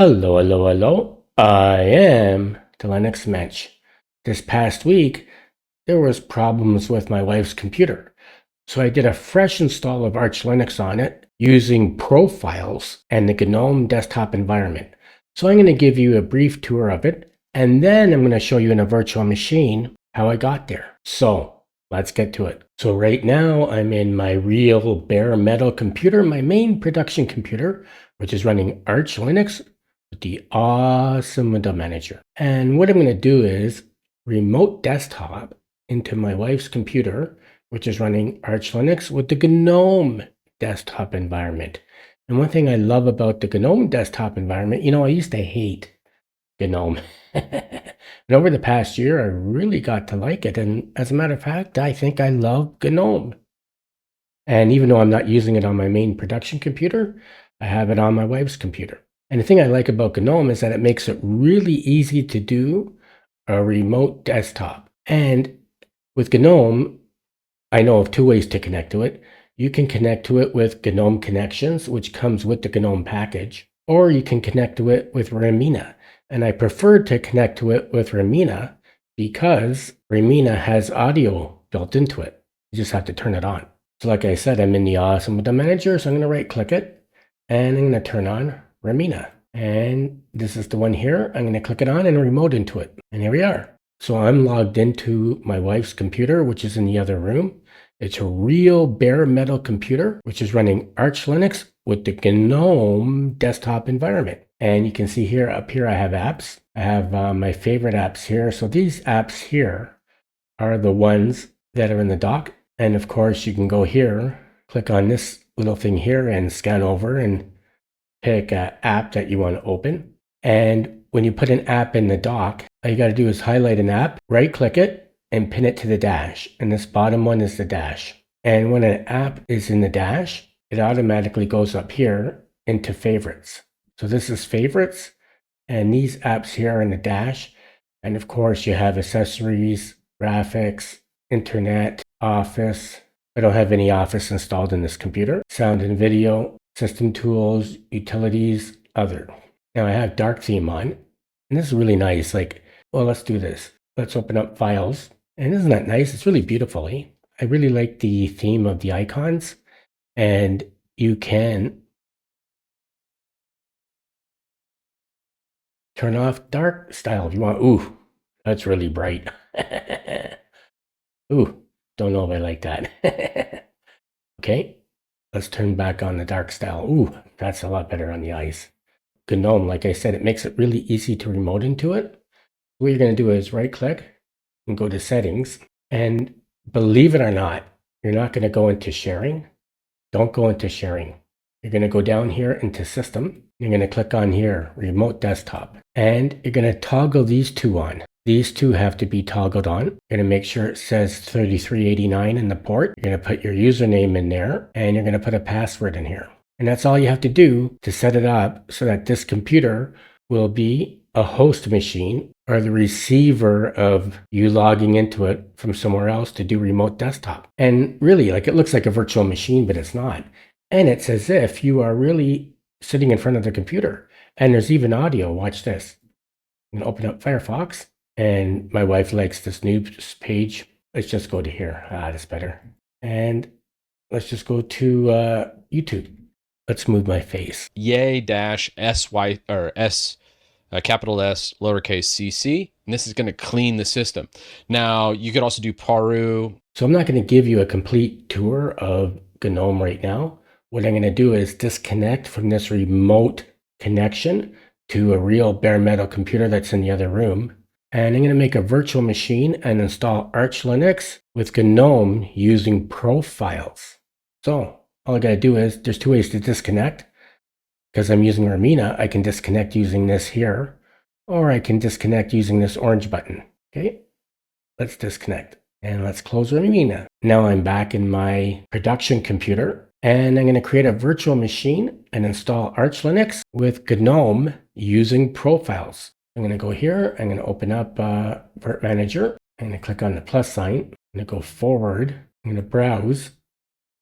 Hello, hello, hello. I am the Linux Mensch. This past week, there was problems with my wife's computer. So I did a fresh install of Arch Linux on it using profiles and the Gnome desktop environment. So I'm going to give you a brief tour of it, and then I'm going to show you in a virtual machine how I got there. So let's get to it. So right now I'm in my real bare metal computer, my main production computer, which is running Arch Linux with the awesome window manager. And what I'm going to do is remote desktop into my wife's computer, which is running Arch Linux with the Gnome desktop environment. And one thing I love about the Gnome desktop environment, I used to hate Gnome. And over the past year, I really got to like it. And as a matter of fact, I think I love Gnome. And even though I'm not using it on my main production computer, I have it on my wife's computer. And the thing I like about Gnome is that it makes it really easy to do a remote desktop. And with Gnome, I know of two ways to connect to it. You can connect to it with Gnome Connections, which comes with the Gnome package, or you can connect to it with Ramina. And I prefer to connect to it with Ramina because Ramina has audio built into it. You just have to turn it on. So like I said, I'm in the Awesome Window Manager, so I'm going to right click it and I'm going to turn on Ramina. And this is the one here. I'm going to click it on and remote into it. And here we are. So I'm logged into my wife's computer, which is in the other room. It's a real bare metal computer, which is running Arch Linux with the Gnome desktop environment. And you can see here, up here, I have apps. I have my favorite apps here. So these apps here are the ones that are in the dock. And of course, you can go here, click on this little thing here and scan over and pick an app that you want to open. And when you put an app in the dock, all you got to do is highlight an app, right click it, and pin it to the dash. And this bottom one is the dash. And when an app is in the dash, it automatically goes up here into favorites. So this is favorites, and these apps here are in the dash. And of course, you have accessories, graphics, internet, office. I don't have any office installed in this computer. Sound and video, system tools, utilities, other. Now I have dark theme on, and this is really nice. Well, let's do this. Let's open up files. And isn't that nice? It's really beautiful. I really like the theme of the icons, and you can turn off dark style if you want. Ooh, that's really bright. Ooh, don't know if I like that. Okay, let's turn back on the dark style. Ooh, that's a lot better on the eyes. Gnome, like I said, it makes it really easy to remote into it. What you're going to do is right click and go to settings. And believe it or not, you're not going to go into sharing. Don't go into sharing. You're going to go down here into system. You're going to click on here, remote desktop. And you're going to toggle these two on. These two have to be toggled on. You're going to make sure it says 3389 in the port. You're going to put your username in there, and you're going to put a password in here. And that's all you have to do to set it up so that this computer will be a host machine or the receiver of you logging into it from somewhere else to do remote desktop. And really, it looks like a virtual machine, but it's not. And it's as if you are really sitting in front of the computer. And there's even audio. Watch this. I'm going to open up Firefox. And my wife likes this news page. Let's just go to here. That's better. And let's just go to YouTube. Let's move my face. Yay dash SY or S, capital S, lowercase cc. And this is going to clean the system. Now, you could also do paru. So I'm not going to give you a complete tour of Gnome right now. What I'm going to do is disconnect from this remote connection to a real bare metal computer that's in the other room. And I'm going to make a virtual machine and install Arch Linux with Gnome using profiles. So all I got to do is, there's two ways to disconnect. Because I'm using Ramina, I can disconnect using this here, or I can disconnect using this orange button. Okay, let's disconnect. And let's close Ramina. Now I'm back in my production computer, and I'm going to create a virtual machine and install Arch Linux with Gnome using profiles. I'm going to go here. I'm going to open up Vert Manager. I'm going to click on the plus sign. I'm going to go forward. I'm going to browse.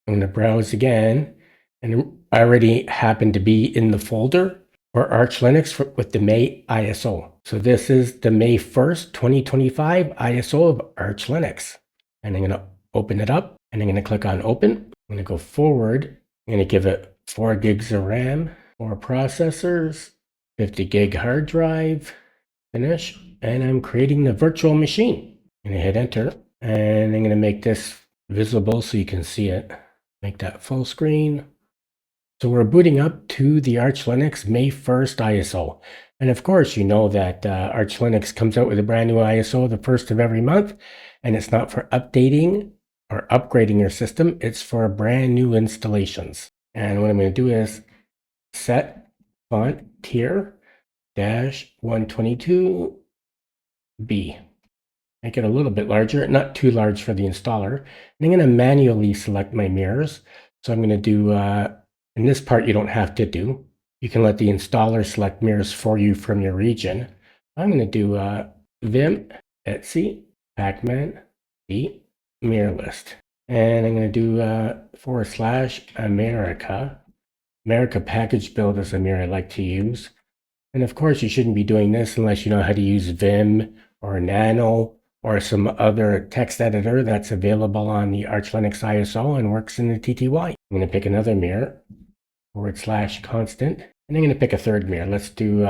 I'm going to browse again. And I already happen to be in the folder or Arch Linux with the May ISO. So this is the May 1st, 2025 ISO of Arch Linux. And I'm going to open it up and I'm going to click on open. I'm going to go forward. I'm going to give it 4 gigs of RAM, 4 processors, 50 gig hard drive, finish. And I'm creating the virtual machine. I'm going to hit enter and I'm going to make this visible so you can see it. Make that full screen. So we're booting up to the Arch Linux May 1st ISO. And of course, you know that Arch Linux comes out with a brand new ISO the first of every month. And it's not for updating or upgrading your system. It's for brand new installations. And what I'm going to do is set font tier -122B. Make it a little bit larger, not too large for the installer. And I'm going to manually select my mirrors. So I'm going to do, in this part you don't have to do. You can let the installer select mirrors for you from your region. I'm going to do Vim, Etsy, Pacman, the mirror list. And I'm going to do /America. America package build is a mirror I like to use. And of course, you shouldn't be doing this unless you know how to use Vim or Nano or some other text editor that's available on the Arch Linux ISO and works in the TTY. I'm going to pick another mirror, /constant, and I'm going to pick a third mirror. Let's do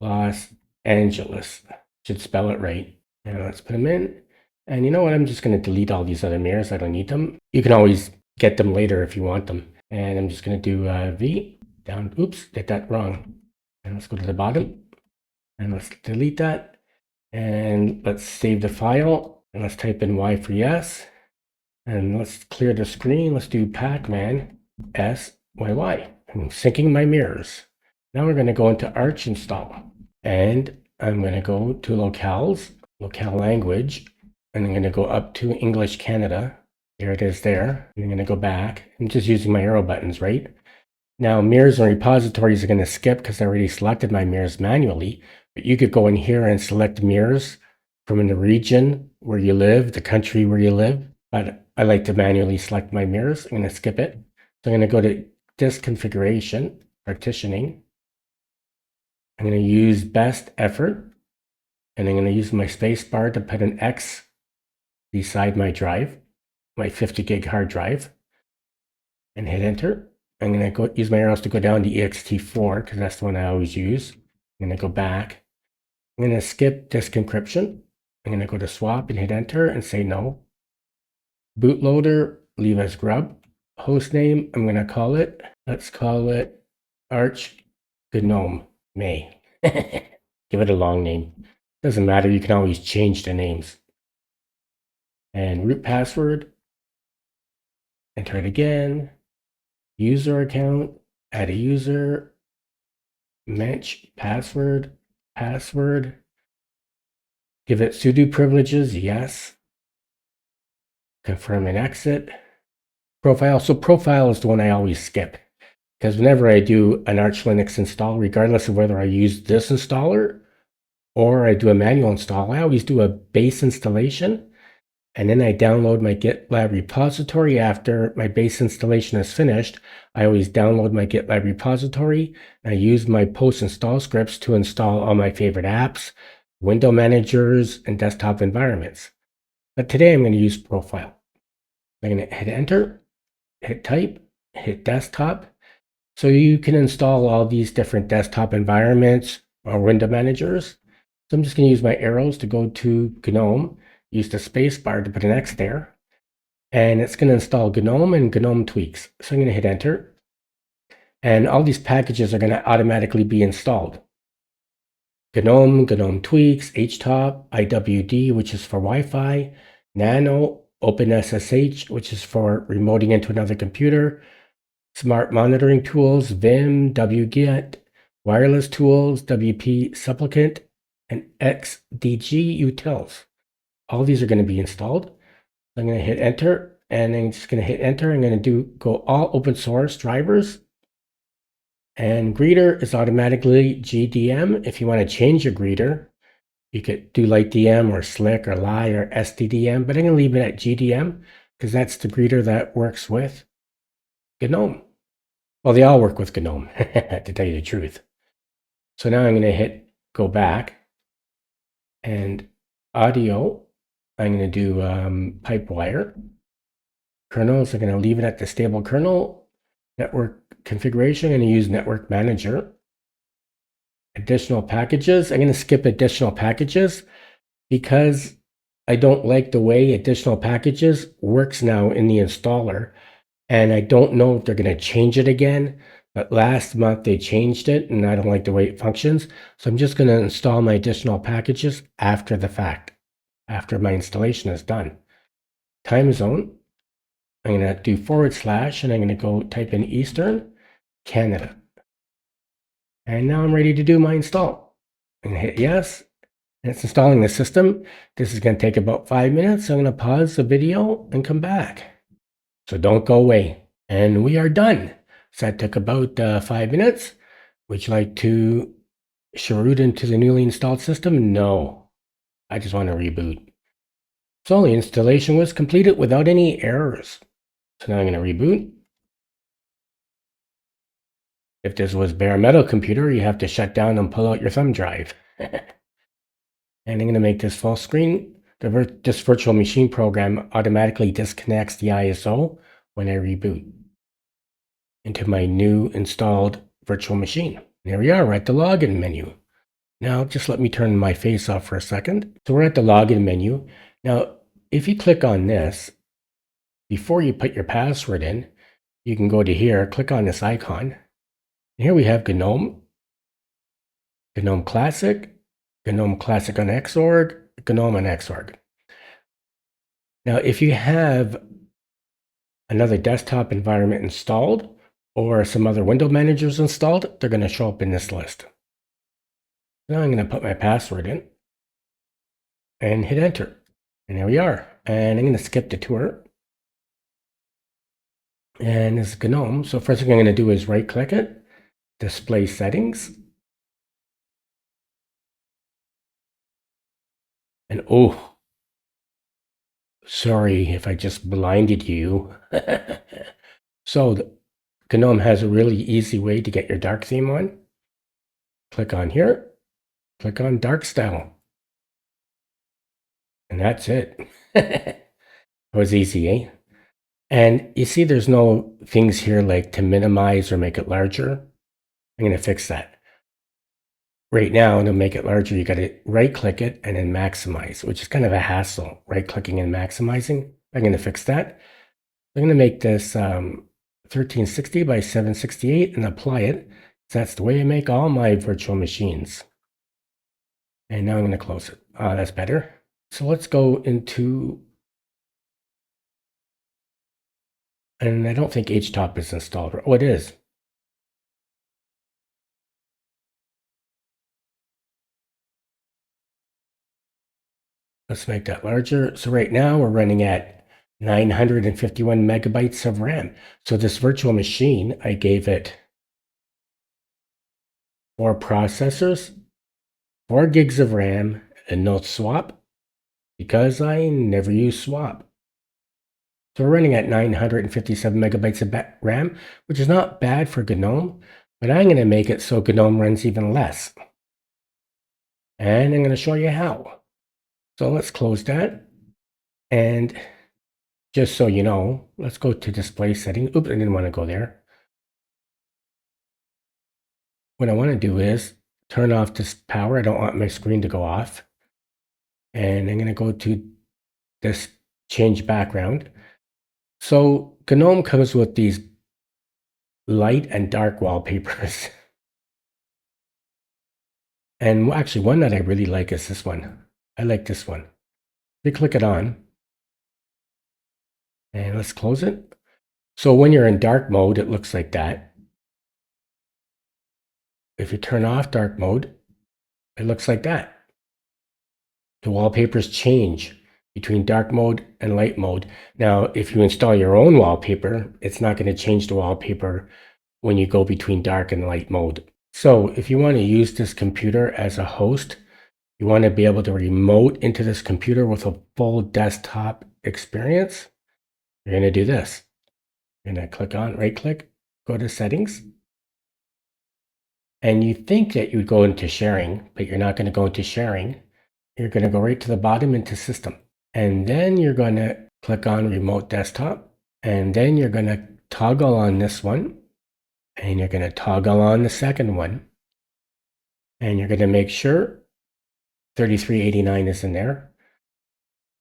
Los Angeles. Should spell it right. And let's put them in. And you know what? I'm just going to delete all these other mirrors. I don't need them. You can always get them later if you want them. And I'm just going to do V down. Oops, did that wrong. And let's go to the bottom. And let's delete that. And let's save the file. And let's type in Y for yes. And let's clear the screen. Let's do Pacman SYY. I'm syncing my mirrors. Now we're going to go into Arch install. And I'm going to go to locales, locale language. And I'm going to go up to English Canada. There it is there. And I'm going to go back. I'm just using my arrow buttons, right? Now, mirrors and repositories are going to skip because I already selected my mirrors manually. But you could go in here and select mirrors from the region where you live, the country where you live. But I like to manually select my mirrors. I'm going to skip it. So I'm going to go to disk configuration, partitioning. I'm going to use best effort. And I'm going to use my space bar to put an X beside my drive, my 50 gig hard drive, and hit enter. I'm going to go use my arrows to go down to ext4 because that's the one I always use. I'm going to go back. I'm going to skip disk encryption. I'm going to go to swap and hit enter and say no. Bootloader, leave as grub. Host name, I'm going to call it, let's call it Arch Gnome May. Give it a long name. Doesn't matter, you can always change the names. And root password, enter it again. User account, add a user, match password, give it sudo privileges, yes. Confirm and exit. Profile, so profile is the one I always skip. Because whenever I do an Arch Linux install, regardless of whether I use this installer or I do a manual install, I always do a base installation. And then I download my GitLab repository after my base installation is finished. I always download my GitLab repository. And I use my post install scripts to install all my favorite apps, window managers, and desktop environments. But today I'm going to use profile. I'm going to hit enter, hit type, hit desktop. So you can install all these different desktop environments or window managers. So I'm just going to use my arrows to go to GNOME. Use the space bar to put an X there. And it's going to install GNOME and GNOME tweaks. So I'm going to hit enter. And all these packages are going to automatically be installed. GNOME, GNOME tweaks, Htop, IWD, which is for Wi-Fi, Nano, OpenSSH, which is for remoting into another computer, smart monitoring tools, Vim, wget, wireless tools, WP supplicant, and XDG utils. All these are going to be installed. I'm going to hit enter, and I'm just going to hit enter. I'm going to go all open source drivers. And greeter is automatically GDM. If you want to change your greeter, you could do LightDM or Slick or Lie or SDDM, but I'm going to leave it at GDM because that's the greeter that works with GNOME. Well, they all work with GNOME, to tell you the truth. So now I'm going to hit go back, and audio, I'm going to do Pipewire. Kernels, I'm going to leave it at the stable kernel. Network configuration, I'm going to use Network Manager. Additional packages, I'm going to skip additional packages because I don't like the way additional packages works now in the installer. And I don't know if they're going to change it again, but last month they changed it and I don't like the way it functions. So I'm just going to install my additional packages after the fact, after my installation is done. Time zone, I'm going to do / and I'm going to go type in Eastern Canada. And now I'm ready to do my install. I'm going to hit yes, and it's installing the system. This is going to take about 5 minutes. I'm going to pause the video and come back. So don't go away. And we are done. So that took about 5 minutes. Would you like to root into the newly installed system? No, I just want to reboot. So the installation was completed without any errors. So now I'm going to reboot. If this was bare metal computer, you have to shut down and pull out your thumb drive. And I'm going to make this full screen. This virtual machine program automatically disconnects the ISO when I reboot into my new installed virtual machine. There we are, we're at the login menu. Now just let me turn my face off for a second. So we're at the login menu. Now, if you click on this, before you put your password in, you can go to here, click on this icon. Here we have Gnome, Gnome Classic, Gnome Classic on Xorg, Gnome on Xorg. Now, if you have another desktop environment installed or some other window managers installed, they're going to show up in this list. Now I'm going to put my password in and hit enter. And there we are. And I'm going to skip the tour. And this is Gnome. So first thing I'm going to do is right click it, display settings. And oh, sorry if I just blinded you. So the Gnome has a really easy way to get your dark theme on. Click on here, click on dark style. And that's it. It was easy, eh? And you see there's no things here like to minimize or make it larger. I'm going to fix that. Right now, to make it larger, you got to right click it and then maximize, which is kind of a hassle, right clicking and maximizing. I'm going to fix that. I'm going to make this 1360 by 768 and apply it. That's the way I make all my virtual machines. And now I'm going to close it. That's better. So let's go into, and I don't think Htop is installed. Oh, it is. Let's make that larger. So right now we're running at 951 megabytes of RAM. So this virtual machine, I gave it 4 processors, 4 gigs of RAM, and no swap because I never use swap. So we're running at 957 megabytes of RAM, which is not bad for Gnome, but I'm going to make it so Gnome runs even less. And I'm going to show you how. So let's close that. And just so you know, let's go to display setting. Oops, I didn't want to go there. What I want to do is turn off this power. I don't want my screen to go off. And I'm going to go to this change background. So Gnome comes with these light and dark wallpapers. And actually one that I really like is this one. I like this one. You click it on. And let's close it. So when you're in dark mode, it looks like that. If you turn off dark mode, it looks like that. The wallpapers change between dark mode and light mode. Now, if you install your own wallpaper, it's not going to change the wallpaper when you go between dark and light mode. So if you want to use this computer as a host, you want to be able to remote into this computer with a full desktop experience, you're going to do this. You're going to click on, right click, go to settings. And you think that you'd go into sharing, but you're not going to go into sharing. You're going to go right to the bottom into system. And then you're going to click on remote desktop. And then you're going to toggle on this one. And you're going to toggle on the second one. And you're going to make sure 3389 is in there.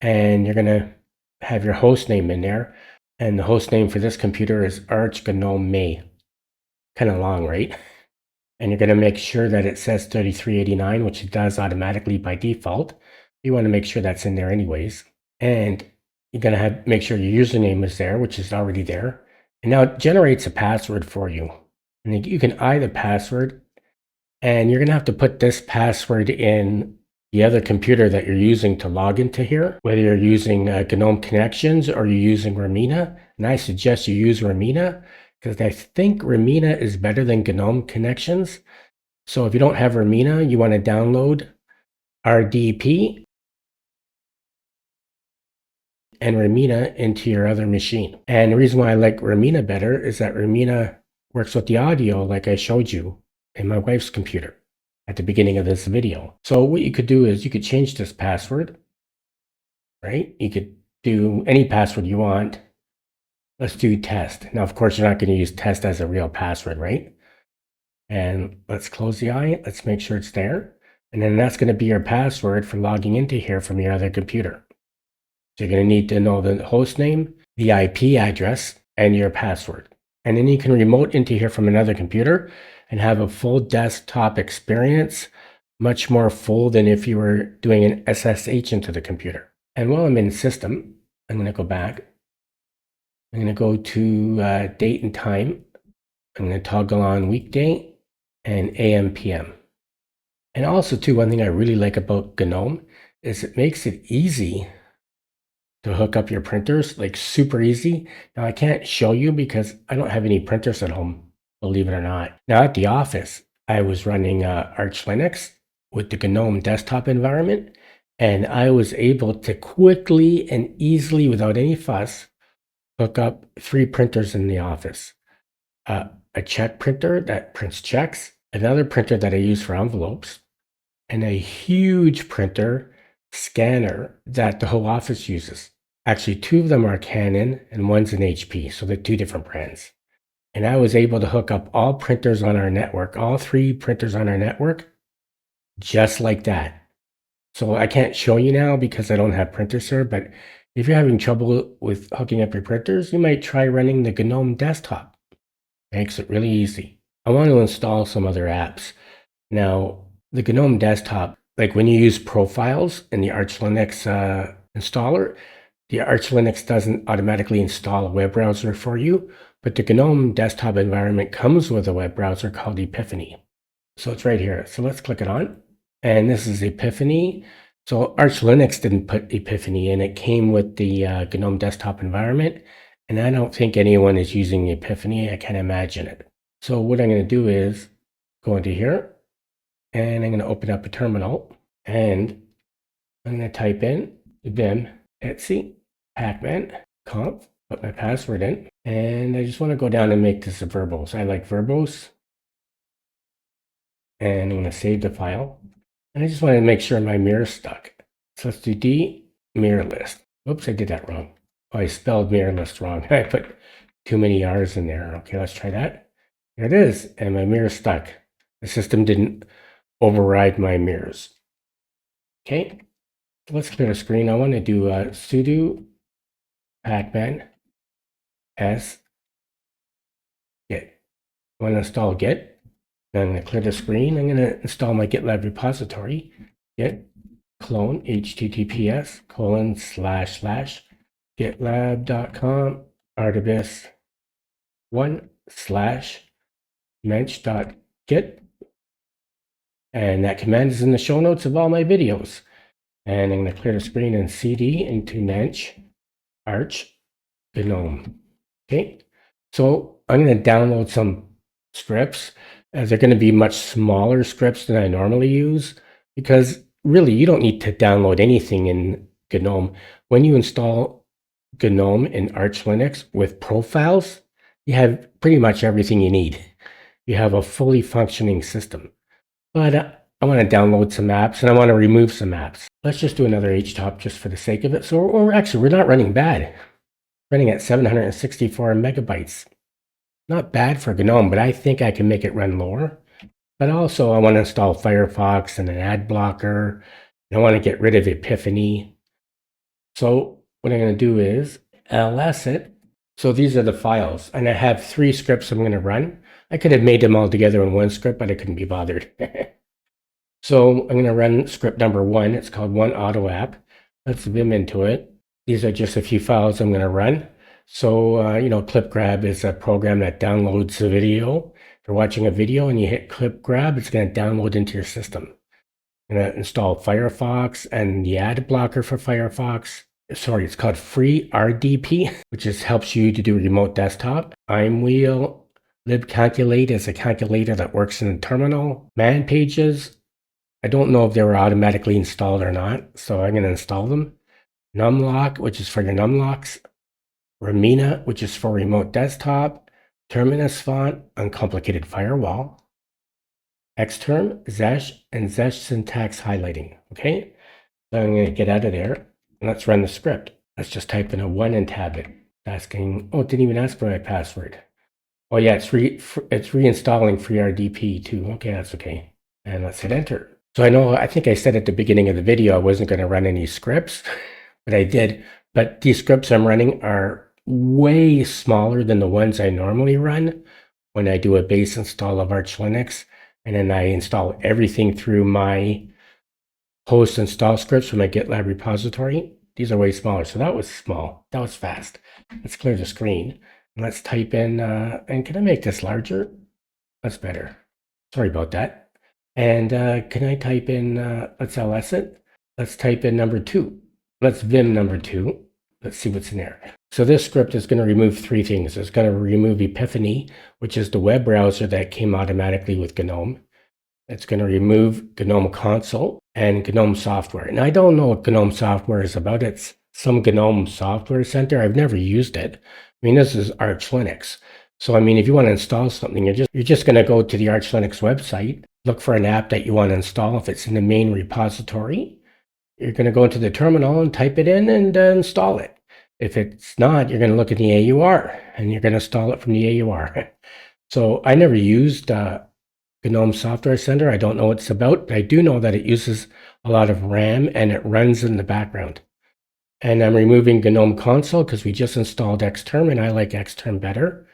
And you're going to have your host name in there. And the host name for this computer is Arch Gnome May. Kind of long, right? And you're going to make sure that it says 3389, which it does automatically by default. You want to make sure that's in there anyways. And you're going to make sure your username is there, which is already there. And now it generates a password for you. And you can eye the password. And you're going to have to put this password in the other computer that you're using to log into here, whether you're using GNOME Connections or you're using Ramina. And I suggest you use Ramina, because I think Ramina is better than GNOME Connections. So if you don't have Ramina, you want to download RDP and Ramina into your other machine. And the reason why I like Ramina better is that Ramina works with the audio like I showed you in my wife's computer at the beginning of this video. So what you could do is you could change this password, right? You could do any password you want. Let's do test. Now, of course, you're not going to use test as a real password, right? And let's close the eye. Let's make sure it's there. And then that's going to be your password for logging into here from your other computer. So you're going to need to know the host name, the IP address, and your password. And then you can remote into here from another computer and have a full desktop experience, much more full than if you were doing an SSH into the computer. And while I'm in system, I'm going to go back. I'm going to go to date and time. I'm going to toggle on weekday and AM, PM. And also, too, one thing I really like about GNOME is it makes it easy to hook up your printers, like super easy. Now, I can't show you because I don't have any printers at home, believe it or not. Now, at the office, I was running Arch Linux with the GNOME desktop environment, and I was able to quickly and easily, without any fuss, hook up 3 printers in the office. A check printer that prints checks, another printer that I use for envelopes, and a huge printer scanner that the whole office uses. Actually, 2 of them are Canon and one's an HP, so they're 2 different brands. And I was able to hook up all printers on our network, all 3 printers on our network, just like that. So I can't show you now because I don't have printers here, but if you're having trouble with hooking up your printers, you might try running the GNOME desktop. Makes it really easy. I want to install some other apps. Now, the GNOME desktop, like when you use profiles in the Arch Linux installer, the Arch Linux doesn't automatically install a web browser for you, but the GNOME desktop environment comes with a web browser called Epiphany. So it's right here. So let's click it on. And this is Epiphany. So Arch Linux didn't put Epiphany in. It came with the GNOME desktop environment. And I don't think anyone is using Epiphany. I can't imagine it. So what I'm going to do is go into here. And I'm going to open up a terminal. And I'm going to type in vim etc pacman conf, put my password in. And I just want to go down and make this a verbose. I like verbose. And I'm going to save the file. And I just want to make sure my mirror's stuck. So let's do D mirror list. Oops, I did that wrong. Oh, I spelled mirror list wrong. I put too many R's in there. Okay, let's try that. There it is. And my mirror's stuck. The system didn't override my mirrors. Okay, so let's clear the screen. I want to do sudo pacman s git. I want to install git. I'm going to clear the screen. I'm going to install my GitLab repository. Git clone https://gitlab.com artibus1/mensch.git. And that command is in the show notes of all my videos. And I'm going to clear the screen and cd into mensch arch gnome. Okay, so I'm going to download some scripts. They're going to be much smaller scripts than I normally use, because really you don't need to download anything in GNOME. When you install GNOME in Arch Linux with profiles, you have pretty much everything you need. you have a fully functioning system. But I want to download some apps and I want to remove some apps. Let's just do another Htop just for the sake of it. So we're not running bad. Running at 764 megabytes. Not bad for GNOME, but I think I can make it run lower. But also I want to install Firefox and an ad blocker. I want to get rid of Epiphany. So what I'm going to do is ls it. So these are the files, and I have 3 scripts I'm going to run. I could have made them all together in one script, but I couldn't be bothered. So I'm going to run script number 1. It's called one auto app. Let's vim into it. These are just a few files I'm going to run. So, clip grab is a program that downloads a video. If you're watching a video and you hit clip grab, it's going to download into your system. I'm going to install Firefox and the ad blocker for Firefox. Sorry, it's called FreeRDP, which just helps you to do remote desktop. ImWheel, libcalculate is a calculator that works in the terminal. Man pages, I don't know if they were automatically installed or not, so I'm going to install them. Numlock, which is for your numlocks. Ramina, which is for remote desktop. Terminus font, uncomplicated firewall. Xterm, Zesh, and Zesh syntax highlighting. Okay, so I'm going to get out of there. Let's run the script. Let's just type in a 1 and tab it. Asking, oh, it didn't even ask for my password. Oh yeah, it's reinstalling FreeRDP too. Okay, that's okay. And let's hit enter. So I think I said at the beginning of the video I wasn't going to run any scripts, but I did. But these scripts I'm running are way smaller than the ones I normally run when I do a base install of Arch Linux. And then I install everything through my post install scripts from my GitLab repository. These are way smaller. So that was small. That was fast. Let's clear the screen. And let's type in, and can I make this larger? That's better. Sorry about that. And can I type in, let's ls it. Let's type in number 2. Let's vim number 2. Let's see what's in there. So this script is going to remove 3 things. It's going to remove Epiphany, which is the web browser that came automatically with GNOME. It's going to remove GNOME Console and GNOME Software. And I don't know what GNOME Software is about. It's some GNOME Software Center. I've never used it. I mean, this is Arch Linux. So, I mean, if you want to install something, you're just going to go to the Arch Linux website, look for an app that you want to install. If it's in the main repository, you're going to go into the terminal and type it in and install it. If it's not, you're going to look at the AUR and you're going to install it from the AUR. So I never used GNOME Software Center. I don't know what it's about, but I do know that it uses a lot of RAM and it runs in the background. And I'm removing GNOME Console because we just installed Xterm and I like Xterm better.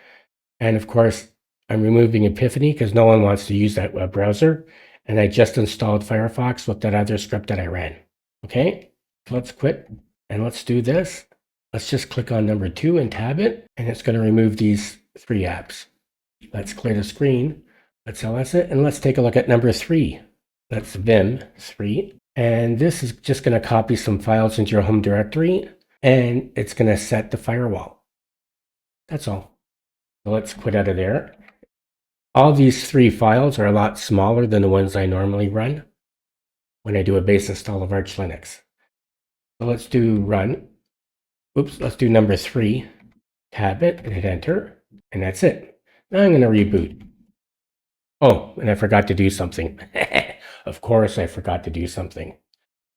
And of course, I'm removing Epiphany because no one wants to use that web browser. And I just installed Firefox with that other script that I ran. Okay, let's quit and let's do this. Let's just click on number 2 and tab it, and it's going to remove these 3 apps. Let's clear the screen. Let's ls it, and let's take a look at number 3. Let's vim 3. And this is just going to copy some files into your home directory, and it's going to set the firewall. That's all. So let's quit out of there. All these 3 files are a lot smaller than the ones I normally run when I do a base install of Arch Linux. So let's do run. Oops, let's do number 3. Tab it and hit enter, and that's it. Now I'm going to reboot. Oh, and I forgot to do something. Of course I forgot to do something.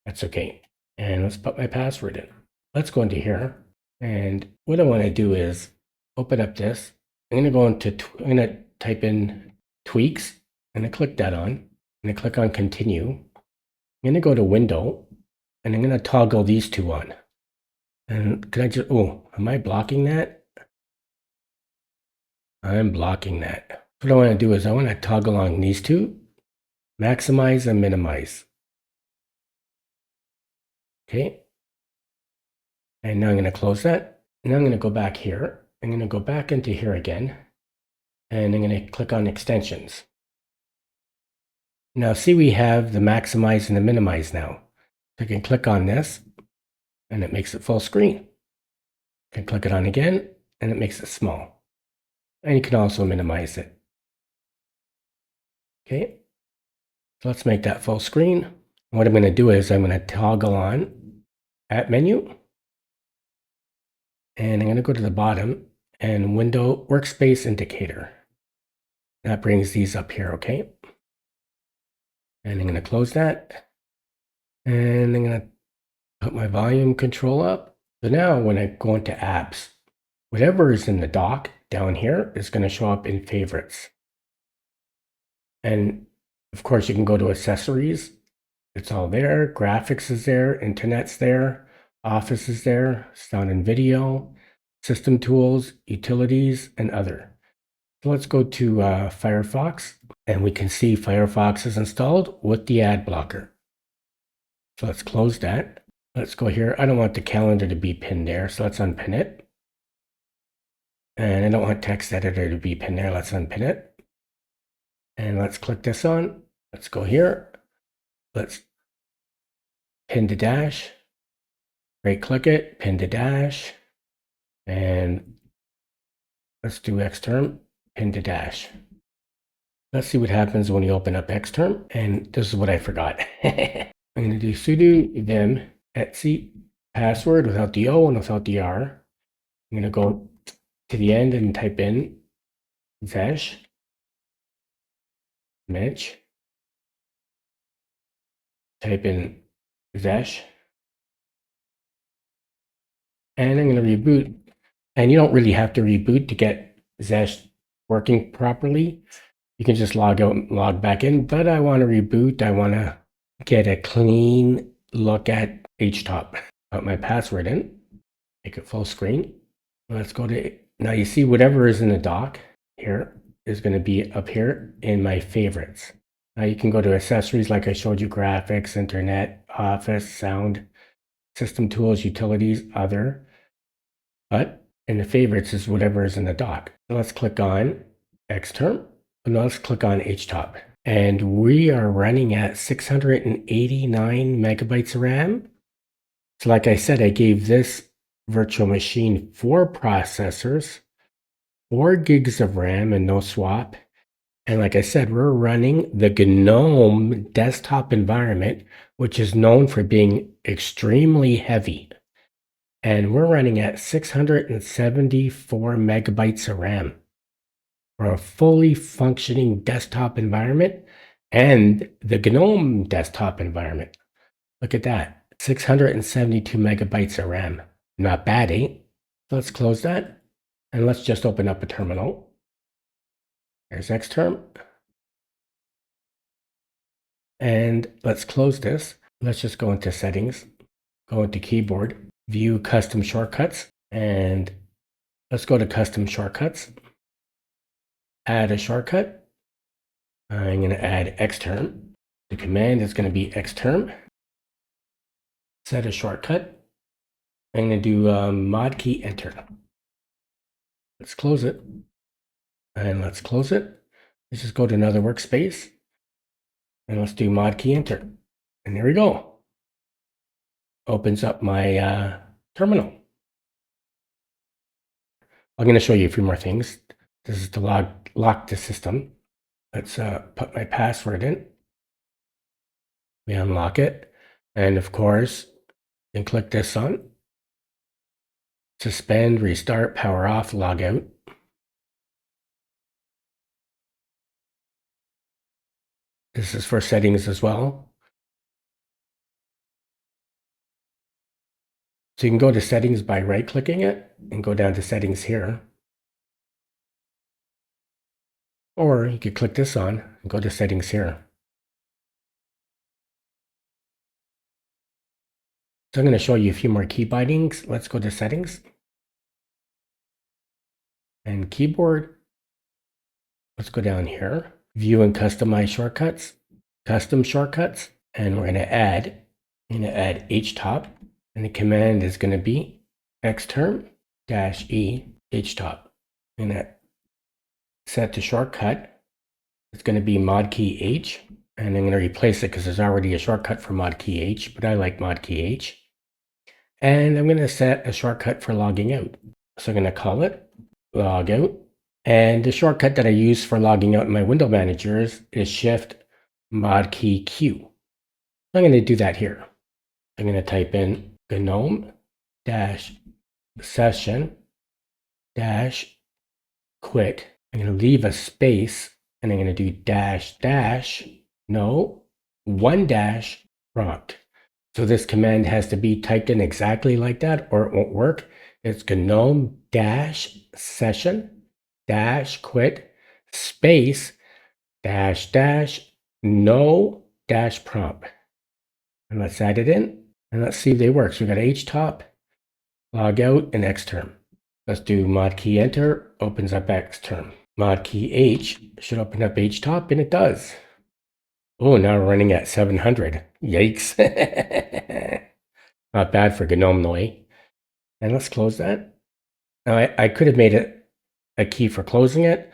That's okay. And let's put my password in. Let's go into here. And what I want to do is open up this. I'm going to type in tweaks, and I click that on. And I click on continue. I'm going to go to window, and I'm going to toggle these 2 on. And can I just, oh, am I blocking that? I'm blocking that. What I want to do is I want to toggle on these 2, maximize and minimize. Okay. And now I'm going to close that. Now I'm going to go back here. I'm going to go back into here again. And I'm going to click on extensions. Now see, we have the maximize and the minimize now. I can click on this and it makes it full screen. I can click it on again and it makes it small. And you can also minimize it. Okay, so let's make that full screen. What I'm going to do is I'm going to toggle on at menu. And I'm going to go to the bottom and window workspace indicator. That brings these up here, okay? And I'm going to close that. And I'm going to put my volume control up. So now when I go into apps, whatever is in the dock down here is going to show up in favorites. And of course, you can go to accessories. It's all there. Graphics is there. Internet's there. Office is there. Sound and video. System tools, utilities, and other. So let's go to Firefox, and we can see Firefox is installed with the ad blocker. So let's close that. Let's go here. I don't want the calendar to be pinned there, so let's unpin it. And I don't want text editor to be pinned there. Let's unpin it. And let's click this on. Let's go here. Let's pin to dash. Right click it, pin to dash. And let's do Xterm, pin to dash. Let's see what happens when you open up Xterm. And this is what I forgot. I'm going to do sudo vim etc password without the O and without the R. I'm going to go to the end and type in zesh Mitch. Type in zesh. And I'm going to reboot. And you don't really have to reboot to get zesh working properly. You can just log out and log back in. But I want to reboot. I want to get a clean look at Htop. Put my password in. Make it full screen. Let's go to, now you see whatever is in the dock here is going to be up here in my favorites. Now you can go to accessories like I showed you, graphics, internet, office, sound, system tools, utilities, other. But in the favorites is whatever is in the dock. So let's click on Xterm. And now let's click on Htop. And we are running at 689 megabytes of RAM. So like I said, I gave this virtual machine 4 processors, 4 gigs of RAM and no swap. And like I said, we're running the Gnome desktop environment, which is known for being extremely heavy. And we're running at 674 megabytes of RAM for a fully functioning desktop environment and the Gnome desktop environment. Look at that, 672 megabytes of RAM. Not bad, eh? Let's close that. And let's just open up a terminal. There's Xterm. And let's close this. Let's just go into settings, go into keyboard, view custom shortcuts, and let's go to custom shortcuts. Add a shortcut. I'm going to add Xterm. The command is going to be Xterm. Set a shortcut. I'm going to do mod key enter. Let's close it. And let's close it. Let's just go to another workspace. And let's do mod key enter. And there we go. Opens up my terminal. I'm going to show you a few more things. This is to lock the system. Let's put my password in. We unlock it. And of course, you can click this on. Suspend, restart, power off, log out. This is for settings as well. So you can go to settings by right-clicking it and go down to settings here. Or you could click this on and go to settings here. So I'm going to show you a few more key bindings. Let's go to settings. And keyboard. Let's go down here. View and customize shortcuts. Custom shortcuts. And we're going to add Htop. And the command is going to be Xterm -E Htop. I'm going to set the shortcut. It's going to be mod key H. And I'm going to replace it because there's already a shortcut for mod key H, but I like mod key H. And I'm going to set a shortcut for logging out. So I'm going to call it log out. And the shortcut that I use for logging out in my window managers is shift mod key Q. I'm going to do that here. I'm going to type in gnome -session -quit. I'm going to leave a space and I'm going to do dash dash, no, one dash prompt. So this command has to be typed in exactly like that or it won't work. It's gnome dash session dash quit space dash dash no dash prompt. And let's add it in and let's see if they work. So we got htop, log out, and xterm. Let's do mod key enter, opens up xterm. Mod key H should open up htop, and it does. Oh, now we're running at 700. Yikes. Not bad for GNOME though. And let's close that. Now I could have made it a key for closing it,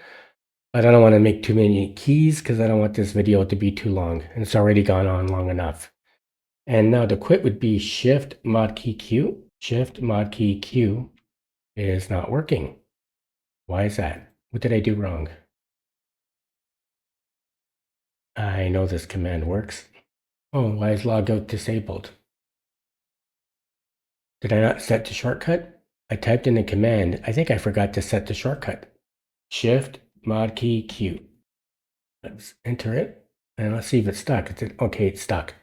but I don't want to make too many keys because I don't want this video to be too long. And it's already gone on long enough. And now to quit would be shift mod key Q. Shift mod key Q is not working. Why is that? What did I do wrong? I know this command works. Oh, why is logout disabled? Did I not set the shortcut? I typed in the command. I think I forgot to set the shortcut. Shift mod key Q. Let's enter it and let's see if it's stuck. Okay, it's stuck.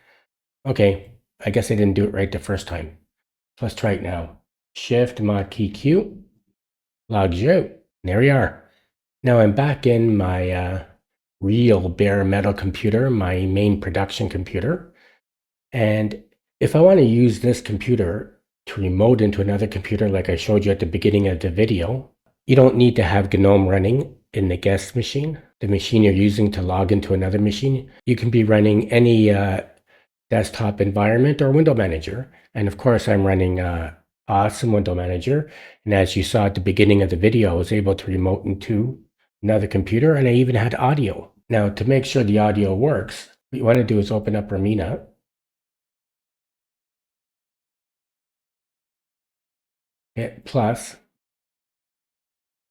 Okay, I guess I didn't do it right the first time. Let's try it now. Shift mod key Q. Logs you out. There we are. Now I'm back in my real bare metal computer, my main production computer. And if I want to use this computer to remote into another computer like I showed you at the beginning of the video, you don't need to have GNOME running in the guest machine, the machine you're using to log into another machine. You can be running any desktop environment or window manager. And of course, I'm running Awesome Window Manager. And as you saw at the beginning of the video, I was able to remote into another computer, and I even had audio. Now, to make sure the audio works, what you want to do is open up Ramina. Hit plus.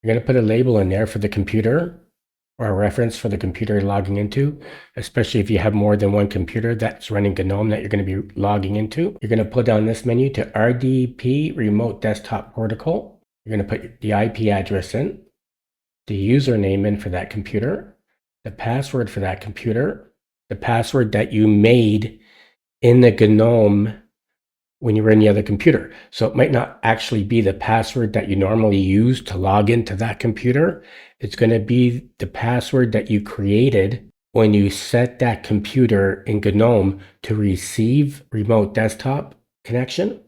You're going to put a label in there for the computer or a reference for the computer you're logging into, especially if you have more than one computer that's running GNOME that you're going to be logging into. You're going to pull down this menu to RDP Remote Desktop Protocol. You're going to put the IP address in, the username in for that computer, the password for that computer, the password that you made in the GNOME when you were in the other computer. So it might not actually be the password that you normally use to log into that computer. It's going to be the password that you created when you set that computer in GNOME to receive remote desktop connection.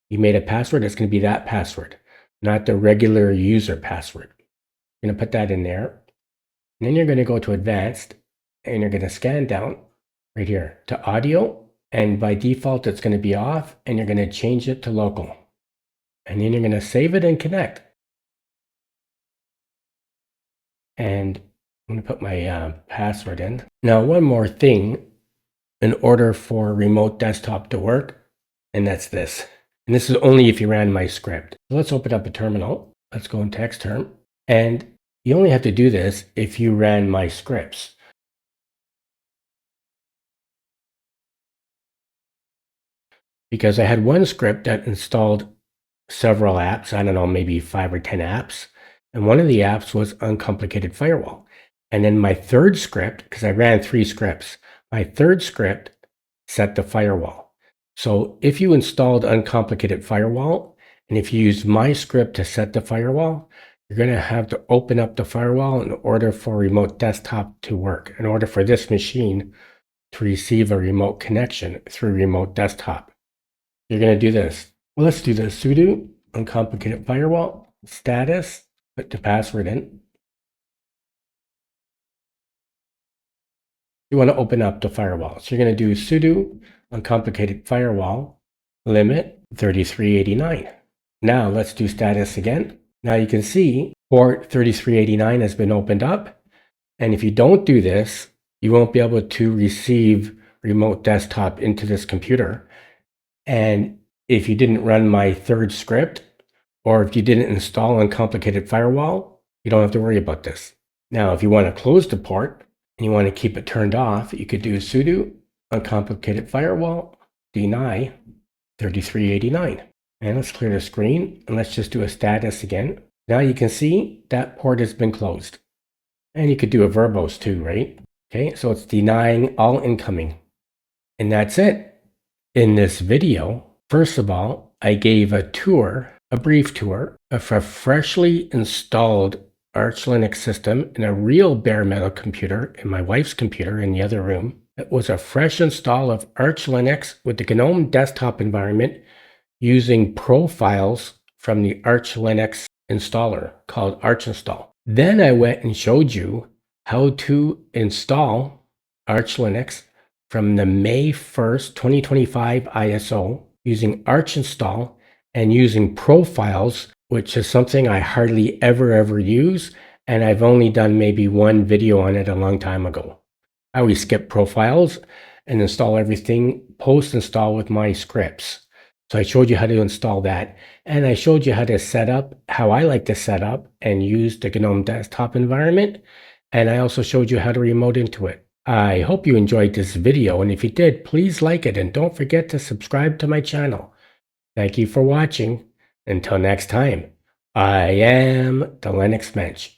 You made a password, it's going to be that password, not the regular user password. You're going to put that in there. And then you're going to go to advanced and you're going to scan down right here to audio. And by default, it's going to be off, and you're going to change it to local. And then you're going to save it and connect. And I'm going to put my password in. Now, one more thing in order for remote desktop to work, and that's this. And this is only if you ran my script. So let's open up a terminal. Let's go into xterm. And you only have to do this if you ran my scripts. Because I had one script that installed several apps, I don't know, maybe 5 or 10 apps. And one of the apps was Uncomplicated Firewall. And then my third script, because I ran 3 scripts, my third script set the firewall. So if you installed Uncomplicated Firewall, and if you used my script to set the firewall, you're going to have to open up the firewall in order for remote desktop to work, in order for this machine to receive a remote connection through remote desktop. You're going to do this. Well, let's do this. Sudo uncomplicated firewall status, put the password in. You want to open up the firewall. So you're going to do sudo uncomplicated firewall limit 3389. Now let's do status again. Now you can see port 3389 has been opened up. And if you don't do this, you won't be able to receive remote desktop into this computer. And if you didn't run my third script, or if you didn't install Uncomplicated Firewall, you don't have to worry about this. Now, if you want to close the port and you want to keep it turned off, you could do sudo uncomplicated firewall deny 3389. And let's clear the screen and let's just do a status again. Now you can see that port has been closed. And you could do a verbose too, right? Okay, so it's denying all incoming. And that's it. In this video, first of all, I gave a brief tour of a freshly installed Arch Linux system in a real bare metal computer in my wife's computer in the other room. It was a fresh install of Arch Linux with the GNOME desktop environment using profiles from the Arch Linux installer called Arch Install. Then I went and showed you how to install Arch Linux from the May 1st, 2025 ISO using Arch Install and using profiles, which is something I hardly ever use, and I've only done maybe one video on it a long time ago. I always skip profiles and install everything post-install with my scripts. So I showed you how to install that, and I showed you how to set up, how I like to set up and use the GNOME desktop environment, and I also showed you how to remote into it. I hope you enjoyed this video, and if you did, please like it and don't forget to subscribe to my channel. Thank you for watching. Until next time, I am the Linux Mensch.